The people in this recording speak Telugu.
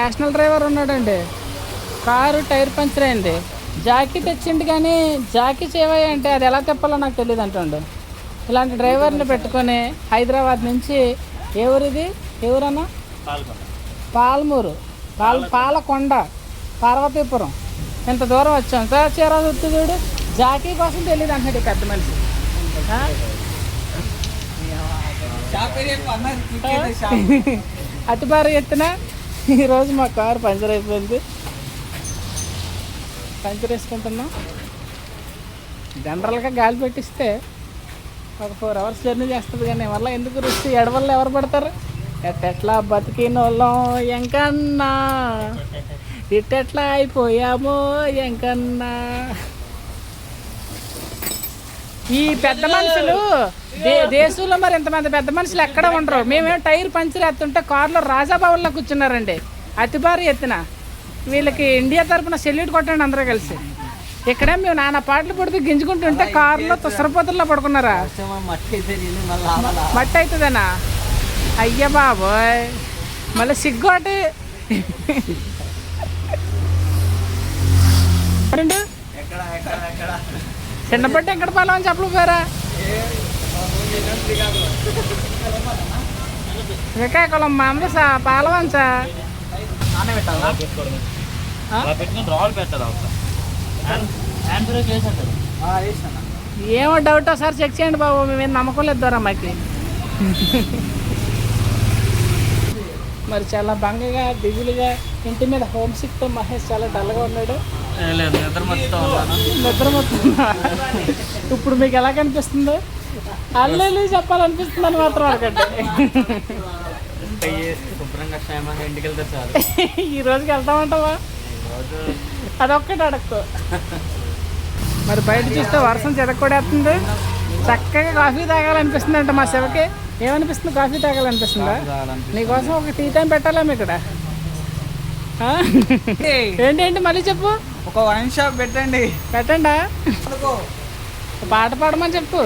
నేషనల్ డ్రైవర్ ఉన్నాడండి, కారు టైర్ పంచర్ అయింది, జాకీ తెచ్చిండు కానీ జాకీ చేవయ్య అంటే అది ఎలా తిప్పాలో నాకు తెలియదు అంటుండు. ఇలాంటి డ్రైవర్ని పెట్టుకొని హైదరాబాద్ నుంచి ఏ ఊరిది, ఏ ఊరన్నా? పాలమూరు, పాలకొండ, పార్వతీపురం, ఇంత దూరం వచ్చాం సార్. చీరాజు చూడు, జాకీ కోసం తెలియదు అంటాడు పెద్ద మనిషి. అతి భారీ ఎత్తున ఈరోజు మా కారు పంచర్ అయిపోయింది. పంచర్ వేసుకుంటున్నాం. జనరల్గా గాలి పెట్టిస్తే ఒక 4 hours జర్నీ చేస్తుంది, కానీ వల్ల ఎందుకు రుచి ఎడవల్ల ఎవరు పడతారు? ఎట్టెట్లా బతికిన వాళ్ళం ఎంకన్నా, ఇట్టెట్లా అయిపోయామో ఎంకన్నా. ఈ పెద్ద మనుషులు దేశంలో మరి ఇంతమంది పెద్ద మనుషులు ఎక్కడ ఉండరు. మేమేమో టైర్ పంచర్ ఎత్తుంటే కారులో రాజాభవన్లో కూర్చున్నారండి అతి భారీ ఎత్తున. వీళ్ళకి ఇండియా తరఫున సెల్యూట్ కొట్టండి అందరూ కలిసి. ఇక్కడ మేము నానా పాటలు పడుతూ గింజుకుంటుంటే కారులో తుసరపోతుల్లో పడుకున్నారా? మట్టి అవుతుందనా? అయ్యా బాబోయ్, మళ్ళీ సిగ్గోటి. చిన్నపట్టి ఎక్కడ పాలం అని చెప్పలేకపోయారా? శ్రీకాకుళం మామూలు పాలవంచా. ఏమో డౌట్ ఒకసారి చెక్ చేయండి బాబు, మేమేం నమ్మకం లేదు ద్వారా మాకి. మరి చాలా బంగగా దిగులుగా ఇంటి మీద హోమ్ సిక్తో మహేష్ చాలా డల్గా ఉన్నాడు. నిద్ర మొత్తం. ఇప్పుడు మీకు ఎలా కనిపిస్తుంది? అల్లెలు చెప్పాలనిపిస్తుంది అని మాత్రం అడగండి. ఈ రోజుకి వెళ్తామంటావా? అదొక్కటి అడగకు. మరి బయట చూస్తే వర్షం చెదకొడేస్తుంది. చక్కగా కాఫీ తాగాలనిపిస్తుంది అంట మా శివకి. ఏమనిపిస్తుంది? కాఫీ తాగాలనిపిస్తుందా? నీకోసం ఒక టీ టైం పెట్టాలేమో ఇక్కడ. ఏంటండి మళ్ళీ చెప్పు. ఒక వైన్ షాప్ పెట్టండి. పెట్టండా? పాట పాడమని చెప్పు.